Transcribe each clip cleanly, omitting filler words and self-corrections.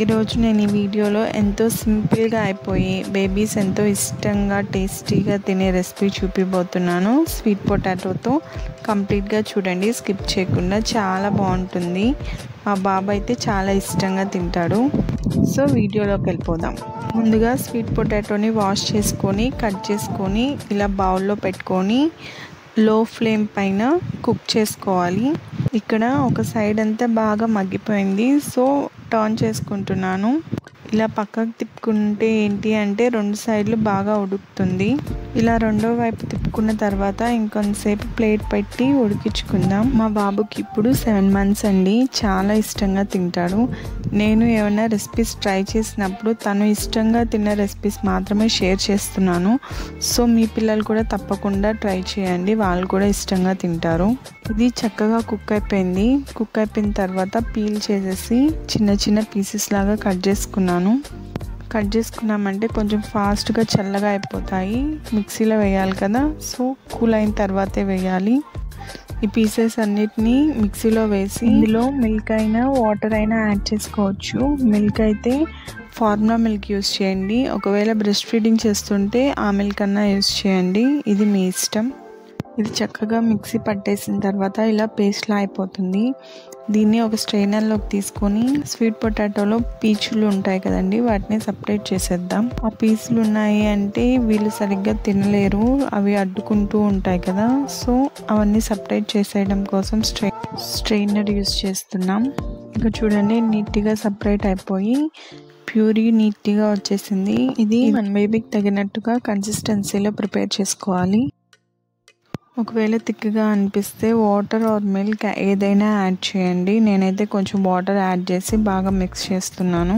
ఈరోజు నేను ఈ వీడియోలో ఎంతో సింపుల్గా అయిపోయి బేబీస్ ఎంతో ఇష్టంగా టేస్టీగా తినే రెసిపీ చూపిపోతున్నాను. స్వీట్ పొటాటోతో కంప్లీట్గా చూడండి, స్కిప్ చేయకుండా. చాలా బాగుంటుంది. మా బాబు అయితే చాలా ఇష్టంగా తింటాడు. సో వీడియోలోకి వెళ్ళిపోదాం. ముందుగా స్వీట్ పొటాటోని వాష్ చేసుకొని కట్ చేసుకొని ఇలా బౌల్లో పెట్టుకొని లో ఫ్లేమ్ పైన కుక్ చేసుకోవాలి. ఇక్కడ ఒక సైడ్ అంతా బాగా మగ్గిపోయింది, సో టర్న్ చేసుకుంటున్నాను. ఇలా పక్కకు తిప్పుకుంటే ఏంటి అంటే రెండు సైడ్లు బాగా ఉడుకుతుంది. ఇలా రెండో వైపు తిప్పుకున్న తర్వాత ఇంకొంతసేపు ప్లేట్ పెట్టి ఉడికించుకుందాం. మా బాబుకి ఇప్పుడు 7 months అండి. చాలా ఇష్టంగా తింటాడు. నేను ఏమైనా రెసిపీస్ ట్రై చేసినప్పుడు తను ఇష్టంగా తిన్న రెసిపీస్ మాత్రమే షేర్ చేస్తున్నాను. సో మీ పిల్లలు కూడా తప్పకుండా ట్రై చేయండి, వాళ్ళు కూడా ఇష్టంగా తింటారు. ఇది చక్కగా కుక్ అయిపోయింది. కుక్ అయిపోయిన తర్వాత పీల్ చేసేసి చిన్న చిన్న పీసెస్ లాగా కట్ చేసుకున్నాను. కట్ చేసుకున్నామంటే కొంచెం ఫాస్ట్గా చల్లగా అయిపోతాయి. మిక్సీలో వేయాలి కదా, సో కూల్ అయిన తర్వాతే వేయాలి. ఈ పీసెస్ అన్నిటినీ మిక్సీలో వేసి ఇందులో మిల్క్ అయినా వాటర్ అయినా యాడ్ చేసుకోవచ్చు. మిల్క్ అయితే ఫార్ములా మిల్క్ యూస్ చేయండి. ఒకవేళ బ్రెస్ట్ ఫీడింగ్ చేస్తుంటే ఆ మిల్క్ అన్నా యూస్ చేయండి, ఇది మీ ఇష్టం. ఇది చక్కగా మిక్సీ పట్టేసిన తర్వాత ఇలా పేస్ట్లా అయిపోతుంది. దీన్ని ఒక స్ట్రైనర్లోకి తీసుకొని స్వీట్ పొటాటోలో పీచులు ఉంటాయి కదండి, వాటిని సపరేట్ చేసేద్దాం. ఆ పీచులు ఉన్నాయి అంటే వీళ్ళు సరిగ్గా తినలేరు, అవి అడ్డుకుంటూ ఉంటాయి కదా, సో అవన్నీ సపరేట్ చేసేయడం కోసం స్ట్రైనర్ యూస్ చేస్తున్నాం. ఇక చూడండి, నీట్గా సపరేట్ అయిపోయి ప్యూరీ నీట్గా వచ్చేసింది. ఇది మన బేబీకి తగినట్టుగా కన్సిస్టెన్సీలో ప్రిపేర్ చేసుకోవాలి. ఒకవేళ థిక్గా అనిపిస్తే వాటర్ ఆర్ మిల్క్ ఏదైనా యాడ్ చేయండి. నేనైతే కొంచెం వాటర్ యాడ్ చేసి బాగా మిక్స్ చేస్తున్నాను.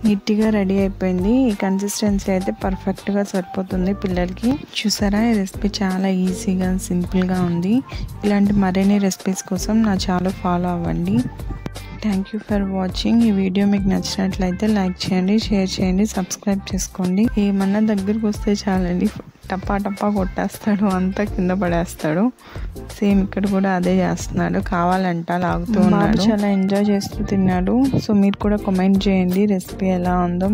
నీట్గా రెడీ అయిపోయింది. ఈ కన్సిస్టెన్సీ అయితే పర్ఫెక్ట్గా సరిపోతుంది పిల్లలకి. చూసారా, ఈ రెసిపీ చాలా ఈజీగా సింపుల్గా ఉంది. ఇలాంటి మరిన్ని రెసిపీస్ కోసం నా ఛానల్ ఫాలో అవ్వండి. Thank you for watching. ఈ వీడియో మీకు నచ్చినట్లయితే లైక్ చేయండి, షేర్ చేయండి, సబ్స్క్రైబ్ చేసుకోండి. ఏమన్నా దగ్గరకు వస్తే చాలండి, టప్పా టప్పా కొట్టేస్తాడు, అంతా కింద పడేస్తాడు. సేమ్ ఇక్కడ కూడా అదే చేస్తున్నాడు, కావాలంట లాగుతూ ఉన్నాడు. చాలా ఎంజాయ్ చేస్తూ తిన్నాడు. సో మీరు కూడా కామెంట్ చేయండి రెసిపీ ఎలా ఉందో.